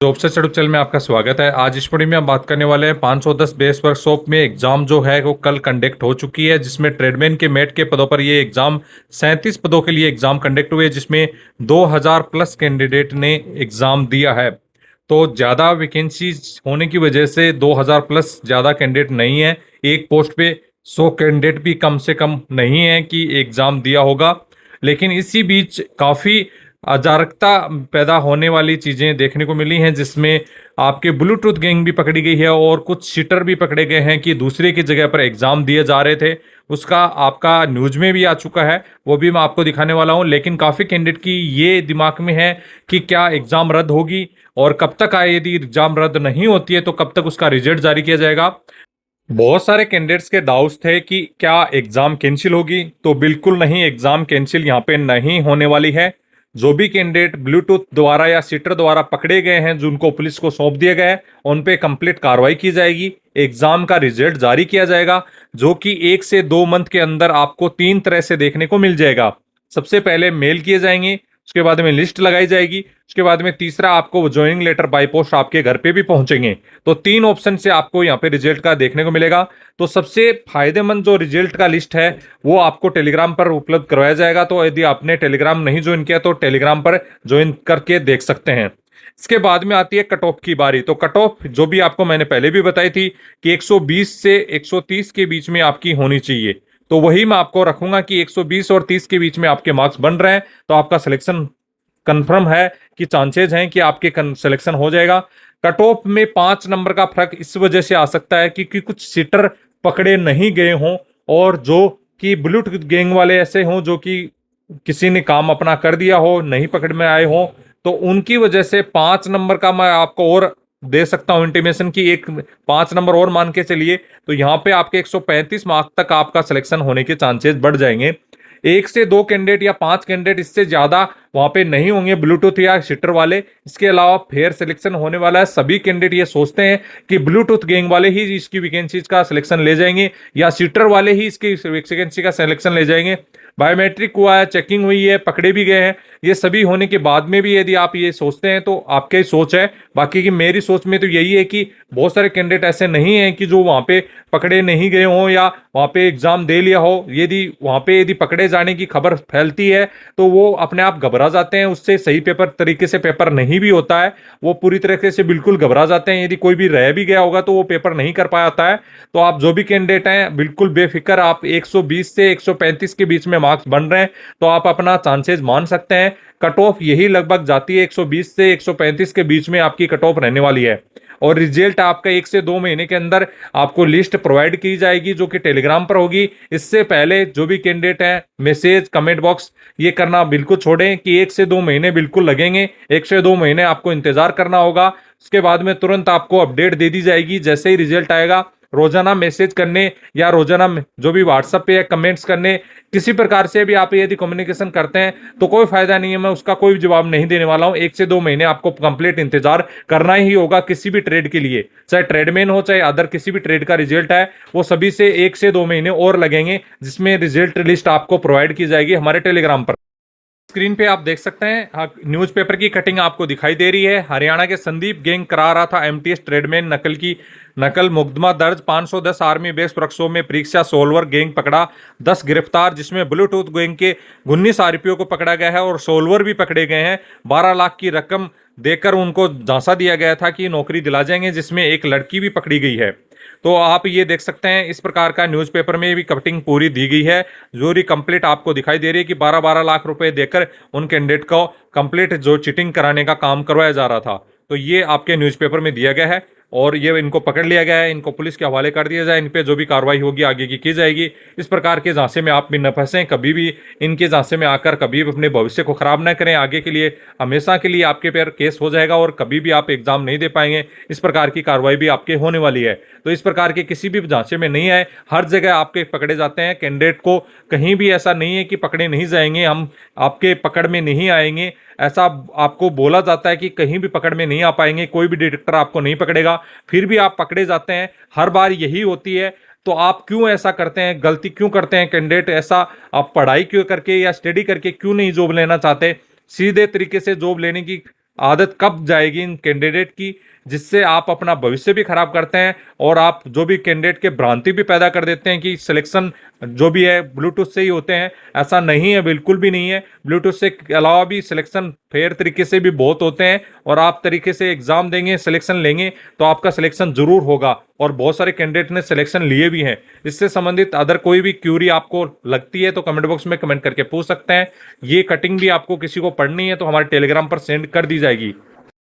Job से YouTube channel में आपका स्वागत है। आज इस वीडियो में हम बात करने वाले हैं 510 बेस वर्कशॉप में एग्जाम जो है वो कल कंडक्ट हो चुकी है, जिसमें ट्रेडमैन के मेट के पदों पर ये एग्जाम 37 पदों के लिए एग्जाम कंडक्ट हुए, जिसमें 2000 प्लस कैंडिडेट ने एग्जाम दिया है। तो ज़्यादा वैकेंसी होने की वजह से 2000 प्लस ज़्यादा कैंडिडेट नहीं है। एक पोस्ट पे 100 कैंडिडेट भी कम से कम नहीं है कि एग्ज़ाम दिया होगा। लेकिन इसी बीच काफ़ी अराजकता पैदा होने वाली चीज़ें देखने को मिली हैं, जिसमें आपके ब्लूटूथ गैंग भी पकड़ी गई है और कुछ सीटर भी पकड़े गए हैं कि दूसरे की जगह पर एग्ज़ाम दिए जा रहे थे। उसका आपका न्यूज़ में भी आ चुका है, वो भी मैं आपको दिखाने वाला हूँ। लेकिन काफ़ी कैंडिडेट की ये दिमाग में है कि क्या एग्ज़ाम रद्द होगी और कब तक आए। यदि एग्ज़ाम रद्द नहीं होती है तो कब तक उसका रिजल्ट जारी किया जाएगा। बहुत सारे कैंडिडेट्स के डाउट्स थे कि क्या एग्ज़ाम कैंसिल होगी, तो बिल्कुल नहीं, एग्ज़ाम कैंसिल यहाँ पे नहीं होने वाली है। जो भी कैंडिडेट ब्लूटूथ द्वारा या सीटर द्वारा पकड़े गए हैं, जिनको पुलिस को सौंप दिया गया है, उन पे कंप्लीट कार्रवाई की जाएगी। एग्जाम का रिजल्ट जारी किया जाएगा, जो कि 1 से 2 मंथ के अंदर आपको 3 तरह से देखने को मिल जाएगा। सबसे पहले मेल किए जाएंगे, उसके बाद में लिस्ट लगाई जाएगी, उसके बाद में तीसरा आपको ज्वाइनिंग लेटर बाय पोस्ट आपके घर पे भी पहुंचेंगे। तो 3 ऑप्शन से आपको यहाँ पे रिजल्ट का देखने को मिलेगा। तो सबसे फायदेमंद जो रिजल्ट का लिस्ट है वो आपको टेलीग्राम पर उपलब्ध करवाया जाएगा। तो यदि आपने टेलीग्राम नहीं ज्वाइन किया तो टेलीग्राम पर ज्वाइन करके देख सकते हैं। इसके बाद में आती है कट ऑफ की बारी। तो कट ऑफ जो भी आपको मैंने पहले भी बताई थी कि 120 से 130 के बीच में आपकी होनी चाहिए, तो वही मैं आपको रखूंगा कि 120 और 30 के बीच में आपके मार्क्स बन रहे हैं तो आपका सिलेक्शन कंफर्म है, कि चांसेज हैं कि आपके सिलेक्शन हो जाएगा। कट ऑफ में 5 नंबर का फर्क इस वजह से आ सकता है क्योंकि कुछ सीटर पकड़े नहीं गए हों और जो कि ब्लूटूथ गैंग वाले ऐसे हों जो कि किसी ने काम अपना कर दिया हो, नहीं पकड़ में आए हों, तो उनकी वजह से 5 नंबर का मैं आपको और दे सकता हूं इंटीमेशन की, एक 5 नंबर और मान के चलिए। तो यहाँ पे आपके 135 मार्क तक आपका सिलेक्शन होने के चांसेस बढ़ जाएंगे। 1 से 2 कैंडिडेट या 5 कैंडिडेट, इससे ज्यादा वहां पे नहीं होंगे ब्लूटूथ या सीटर वाले। इसके अलावा फेयर सिलेक्शन होने वाला है। सभी कैंडिडेट ये सोचते हैं कि ब्लूटूथ गैंग वाले ही इसकी वैकेंसीज का सिलेक्शन ले जाएंगे या सीटर वाले ही इसकी वैकेंसी का सिलेक्शन ले जाएंगे। बायोमेट्रिक हुआ है, चेकिंग हुई है, पकड़े भी गए हैं। ये सभी होने के बाद में भी यदि आप ये सोचते हैं तो आपकी सोच है। बाकी की मेरी सोच में तो यही है कि बहुत सारे कैंडिडेट ऐसे नहीं हैं कि जो वहां पे पकड़े नहीं गए हों या वहां पे एग्जाम दे लिया हो। यदि पकड़े जाने की खबर फैलती है तो वो अपने आप घबरा जाते हैं, उससे सही पेपर तरीके से पेपर नहीं भी होता है। वो पूरी तरीके से बिल्कुल घबरा जाते हैं। यदि कोई भी रह भी गया होगा तो वो पेपर नहीं कर पाता है। तो आप जो भी कैंडिडेट हैं बिल्कुल बेफिक्र, आप 120 से 135 के बीच में मार्क्स बन रहे हैं तो आप अपना चांसेस मान सकते हैं। कट ऑफ यही लगभग जाती है 120 से 135 के बीच में आपकी कट ऑफ रहने वाली है। और रिजल्ट आपका 1 से 2 महीने के अंदर आपको लिस्ट प्रोवाइड की जाएगी, जो कि टेलीग्राम पर होगी। इससे पहले जो भी कैंडिडेट हैं मैसेज कमेंट बॉक्स ये करना बिल्कुल छोड़ें कि 1 से 2 महीने बिल्कुल लगेंगे। 1 से 2 महीने आपको इंतजार करना होगा। उसके बाद में तुरंत आपको अपडेट दे दी जाएगी जैसे ही रिजल्ट आएगा। रोजाना मैसेज करने या रोजाना जो भी व्हाट्सएप पे या कमेंट्स करने, किसी प्रकार से भी आप यदि कम्युनिकेशन करते हैं तो कोई फायदा नहीं है। मैं उसका कोई जवाब नहीं देने वाला हूं। 1 से 2 महीने आपको कंप्लीट इंतजार करना ही होगा किसी भी ट्रेड के लिए, चाहे ट्रेडमैन हो चाहे अदर किसी भी ट्रेड का रिजल्ट है, वो सभी से 1 से 2 महीने और लगेंगे, जिसमें रिजल्ट लिस्ट आपको प्रोवाइड की जाएगी हमारे टेलीग्राम पर। स्क्रीन पे आप देख सकते हैं न्यूज़पेपर की कटिंग आपको दिखाई दे रही है। हरियाणा के संदीप गैंग करा रहा था एमटीएस ट्रेडमैन नकल मुकदमा दर्ज। 510 आर्मी बेस वर्कशॉप में परीक्षा सोल्वर गैंग पकड़ा, 10 गिरफ्तार, जिसमें ब्लूटूथ गैंग के 19 आरोपियों को पकड़ा गया है और सोल्वर भी पकड़े गए हैं। 12 लाख की रकम देकर उनको झांसा दिया गया था कि नौकरी दिला जाएंगे, जिसमें एक लड़की भी पकड़ी गई है। तो आप ये देख सकते हैं इस प्रकार का न्यूज़पेपर में भी कटिंग पूरी दी गई है। जोरी कंप्लीट आपको दिखाई दे रही है कि 12-12 लाख रुपए देकर उन कैंडिडेट को कंप्लीट जो चीटिंग कराने का काम करवाया जा रहा था, तो ये आपके न्यूज़पेपर में दिया गया है और ये इनको पकड़ लिया गया है। इनको पुलिस के हवाले कर दिया जाए, इन पे जो भी कार्रवाई होगी आगे की जाएगी। इस प्रकार के झांसे में आप भी न फंसें, कभी भी इनके झांसे में आकर कभी भी अपने भविष्य को खराब न करें। आगे के लिए हमेशा के लिए आपके पर केस हो जाएगा और कभी भी आप एग्जाम नहीं दे पाएंगे। इस प्रकार की कार्रवाई भी आपके होने वाली है। तो इस प्रकार के किसी भी झांसे में नहीं आए, हर जगह आपके पकड़े जाते हैं। कैंडिडेट को कहीं भी ऐसा नहीं है कि पकड़े नहीं जाएंगे, हम आपके पकड़ में नहीं आएंगे, ऐसा आपको बोला जाता है कि कहीं भी पकड़ में नहीं आ पाएंगे, कोई भी डिटेक्टर आपको नहीं पकड़ेगा, फिर भी आप पकड़े जाते हैं। हर बार यही होती है। तो आप क्यों ऐसा करते हैं, गलती क्यों करते हैं कैंडिडेट? ऐसा आप पढ़ाई क्यों करके या स्टडी करके क्यों नहीं जॉब लेना चाहते? सीधे तरीके से जॉब लेने की आदत कब जाएगी इन कैंडिडेट की, जिससे आप अपना भविष्य भी खराब करते हैं और आप जो भी कैंडिडेट के भ्रांति भी पैदा कर देते हैं कि सिलेक्शन जो भी है ब्लूटूथ से ही होते हैं। ऐसा नहीं है, बिल्कुल भी नहीं है। ब्लूटूथ से अलावा भी सिलेक्शन फेयर तरीके से भी बहुत होते हैं और आप तरीके से एग्जाम देंगे, सिलेक्शन लेंगे तो आपका सिलेक्शन जरूर होगा। और बहुत सारे कैंडिडेट ने सिलेक्शन लिए भी हैं। इससे संबंधित अदर कोई भी क्यूरी आपको लगती है तो कमेंट बॉक्स में कमेंट करके पूछ सकते हैं। ये कटिंग भी आपको किसी को पढ़नी है तो हमारे टेलीग्राम पर सेंड कर दी जाएगी।